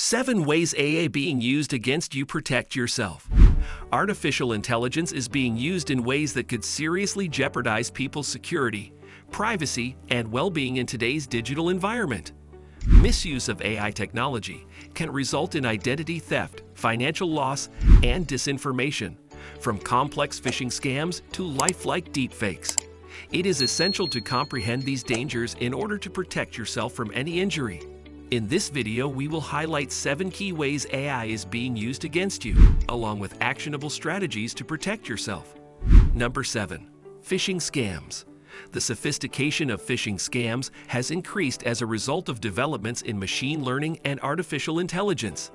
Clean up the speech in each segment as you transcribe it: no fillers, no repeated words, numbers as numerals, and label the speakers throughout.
Speaker 1: 7 ways AI being used against you. Protect yourself. Artificial intelligence is being used in ways that could seriously jeopardize people's security, privacy, and well-being in today's digital environment. Misuse of AI technology can result in identity theft, financial loss, and disinformation, from complex phishing scams to lifelike deepfakes. It is essential to comprehend these dangers in order to protect yourself from any injury. In this video, we will highlight 7 key ways AI is being used against you, along with actionable strategies to protect yourself. Number 7. Phishing scams. The sophistication of phishing scams has increased as a result of developments in machine learning and artificial intelligence.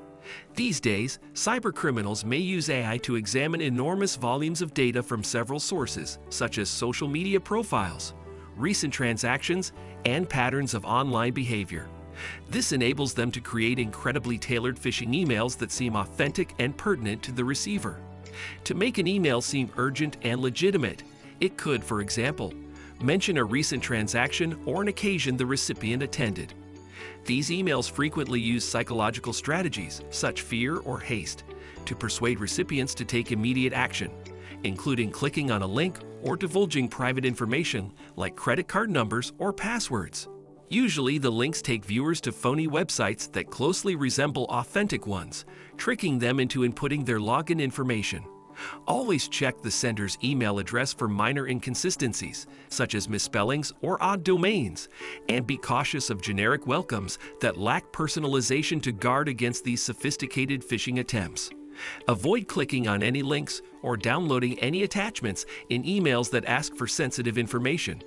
Speaker 1: These days, cybercriminals may use AI to examine enormous volumes of data from several sources, such as social media profiles, recent transactions, and patterns of online behavior. This enables them to create incredibly tailored phishing emails that seem authentic and pertinent to the receiver. To make an email seem urgent and legitimate, it could, for example, mention a recent transaction or an occasion the recipient attended. These emails frequently use psychological strategies, such fear or haste, to persuade recipients to take immediate action, including clicking on a link or divulging private information like credit card numbers or passwords. Usually, the links take viewers to phony websites that closely resemble authentic ones, tricking them into inputting their login information. Always check the sender's email address for minor inconsistencies, such as misspellings or odd domains, and be cautious of generic welcomes that lack personalization to guard against these sophisticated phishing attempts. Avoid clicking on any links or downloading any attachments in emails that ask for sensitive information.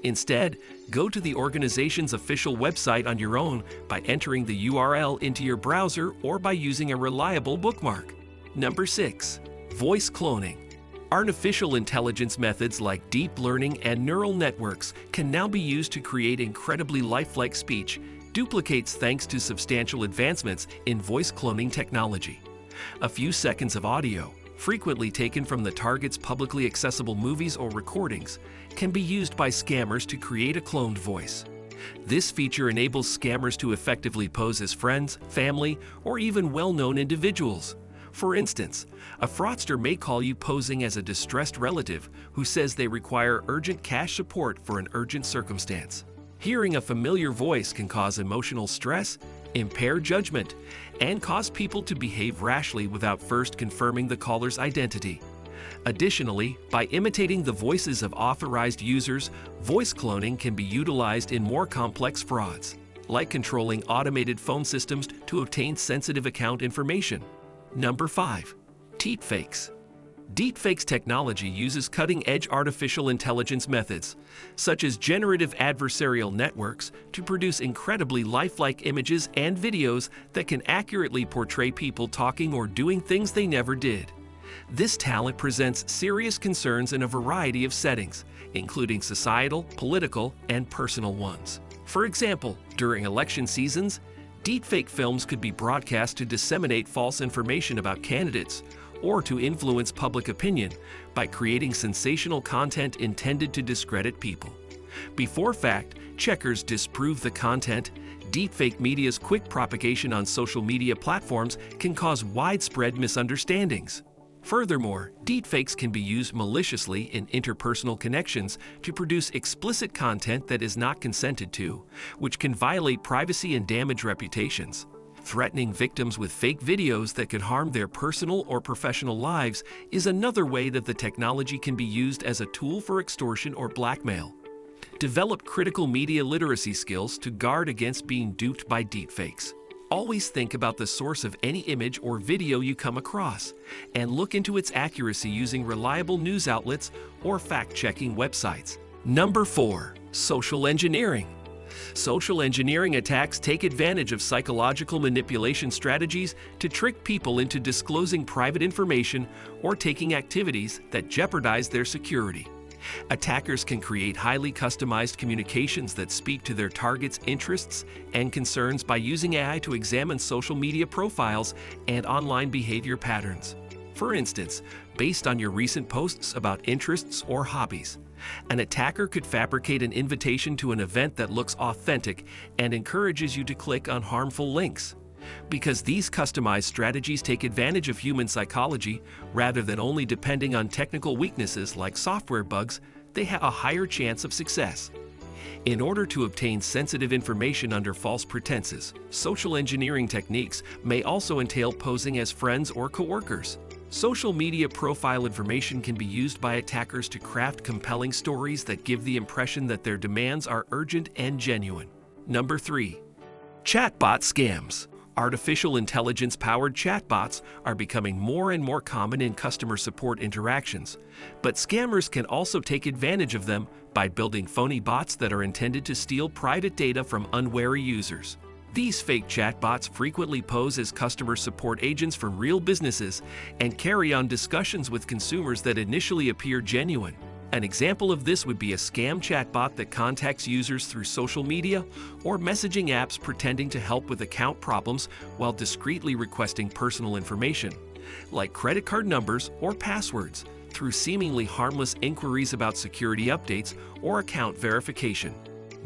Speaker 1: Instead, go to the organization's official website on your own by entering the URL into your browser or by using a reliable bookmark. Number 6. Voice cloning. Artificial intelligence methods like deep learning and neural networks can now be used to create incredibly lifelike speech duplicates thanks to substantial advancements in voice cloning technology. A few seconds of audio, frequently taken from the target's publicly accessible movies or recordings, can be used by scammers to create a cloned voice. This feature enables scammers to effectively pose as friends, family, or even well-known individuals. For instance, a fraudster may call you posing as a distressed relative who says they require urgent cash support for an urgent circumstance. Hearing a familiar voice can cause emotional stress, impair judgment, and cause people to behave rashly without first confirming the caller's identity. Additionally, by imitating the voices of authorized users, voice cloning can be utilized in more complex frauds, like controlling automated phone systems to obtain sensitive account information. Number 5. Deepfakes. Deepfakes technology uses cutting-edge artificial intelligence methods, such as generative adversarial networks, to produce incredibly lifelike images and videos that can accurately portray people talking or doing things they never did. This talent presents serious concerns in a variety of settings, including societal, political, and personal ones. For example, during election seasons, deepfake films could be broadcast to disseminate false information about candidates or to influence public opinion by creating sensational content intended to discredit people. Before fact-checkers disprove the content, deepfake media's quick propagation on social media platforms can cause widespread misunderstandings. Furthermore, deepfakes can be used maliciously in interpersonal connections to produce explicit content that is not consented to, which can violate privacy and damage reputations. Threatening victims with fake videos that could harm their personal or professional lives is another way that the technology can be used as a tool for extortion or blackmail. Develop critical media literacy skills to guard against being duped by deepfakes. Always think about the source of any image or video you come across, and look into its accuracy using reliable news outlets or fact-checking websites. Number 4. Social engineering. Social engineering attacks take advantage of psychological manipulation strategies to trick people into disclosing private information or taking activities that jeopardize their security. Attackers can create highly customized communications that speak to their target's interests and concerns by using AI to examine social media profiles and online behavior patterns. For instance, based on your recent posts about interests or hobbies, an attacker could fabricate an invitation to an event that looks authentic and encourages you to click on harmful links. Because these customized strategies take advantage of human psychology rather than only depending on technical weaknesses like software bugs, they have a higher chance of success. In order to obtain sensitive information under false pretenses, social engineering techniques may also entail posing as friends or coworkers. Social media profile information can be used by attackers to craft compelling stories that give the impression that their demands are urgent and genuine. Number 3. Chatbot scams. Artificial intelligence-powered chatbots are becoming more and more common in customer support interactions, but scammers can also take advantage of them by building phony bots that are intended to steal private data from unwary users. These fake chatbots frequently pose as customer support agents from real businesses and carry on discussions with consumers that initially appear genuine. An example of this would be a scam chatbot that contacts users through social media or messaging apps pretending to help with account problems while discreetly requesting personal information, like credit card numbers or passwords, through seemingly harmless inquiries about security updates or account verification.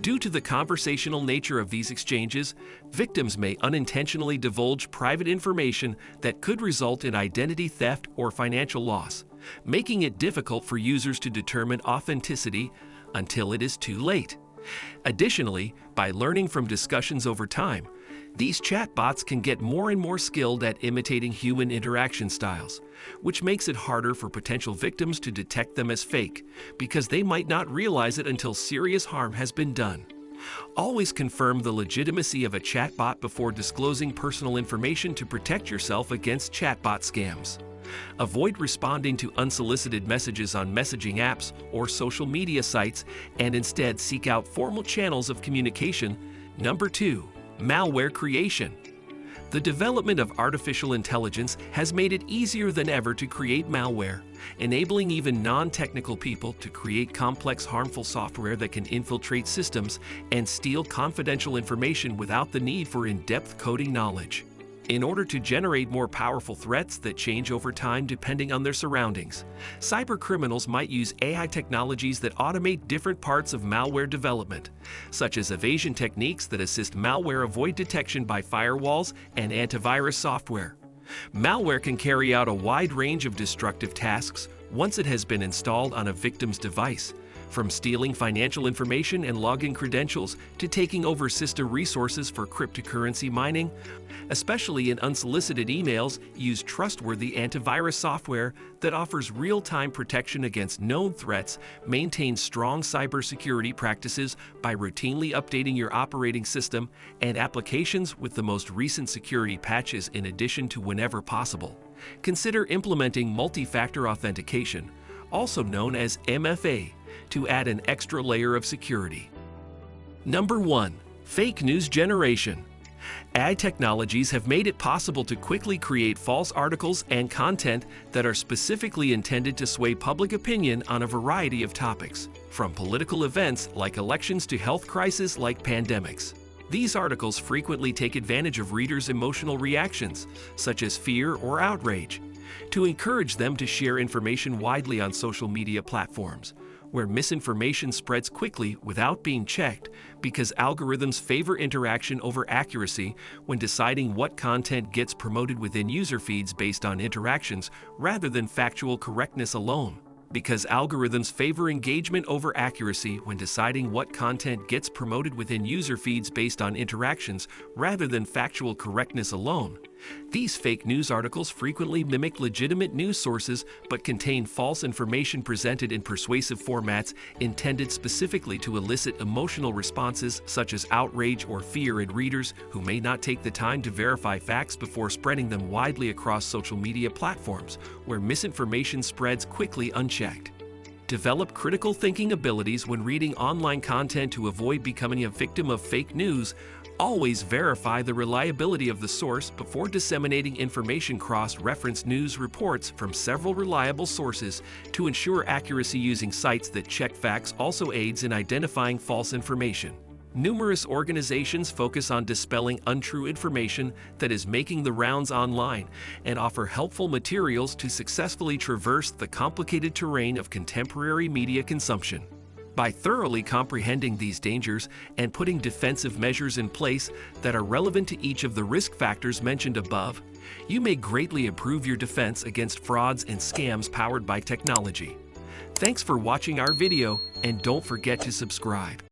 Speaker 1: Due to the conversational nature of these exchanges, victims may unintentionally divulge private information that could result in identity theft or financial loss, making it difficult for users to determine authenticity until it is too late. Additionally, by learning from discussions over time, these chatbots can get more and more skilled at imitating human interaction styles, which makes it harder for potential victims to detect them as fake, because they might not realize it until serious harm has been done. Always confirm the legitimacy of a chatbot before disclosing personal information to protect yourself against chatbot scams. Avoid responding to unsolicited messages on messaging apps or social media sites, and instead seek out formal channels of communication. Number 2. Malware creation. The development of artificial intelligence has made it easier than ever to create malware, enabling even non-technical people to create complex, harmful software that can infiltrate systems and steal confidential information without the need for in-depth coding knowledge. In order to generate more powerful threats that change over time depending on their surroundings, cybercriminals might use AI technologies that automate different parts of malware development, such as evasion techniques that assist malware avoid detection by firewalls and antivirus software. Malware can carry out a wide range of destructive tasks once it has been installed on a victim's device, from stealing financial information and login credentials to taking over system resources for cryptocurrency mining. Especially in unsolicited emails, use trustworthy antivirus software that offers real-time protection against known threats. Maintain strong cybersecurity practices by routinely updating your operating system and applications with the most recent security patches in addition to whenever possible. Consider implementing multi-factor authentication, also known as MFA, to add an extra layer of security. Number 1. Fake news generation. AI technologies have made it possible to quickly create false articles and content that are specifically intended to sway public opinion on a variety of topics, from political events like elections to health crises like pandemics. These articles frequently take advantage of readers' emotional reactions, such as fear or outrage, to encourage them to share information widely on social media platforms, where misinformation spreads quickly without being checked because algorithms favor interaction over accuracy when deciding what content gets promoted within user feeds based on interactions rather than factual correctness alone. Because algorithms favor engagement over accuracy when deciding what content gets promoted within user feeds based on interactions rather than factual correctness alone, these fake news articles frequently mimic legitimate news sources but contain false information presented in persuasive formats intended specifically to elicit emotional responses such as outrage or fear in readers who may not take the time to verify facts before spreading them widely across social media platforms, where misinformation spreads quickly unchecked. Develop critical thinking abilities when reading online content to avoid becoming a victim of fake news. Always verify the reliability of the source before disseminating information. Cross-reference news reports from several reliable sources to ensure accuracy. Using sites that check facts also aids in identifying false information. Numerous organizations focus on dispelling untrue information that is making the rounds online and offer helpful materials to successfully traverse the complicated terrain of contemporary media consumption. By thoroughly comprehending these dangers and putting defensive measures in place that are relevant to each of the risk factors mentioned above, you may greatly improve your defense against frauds and scams powered by technology. Thanks for watching our video, and don't forget to subscribe.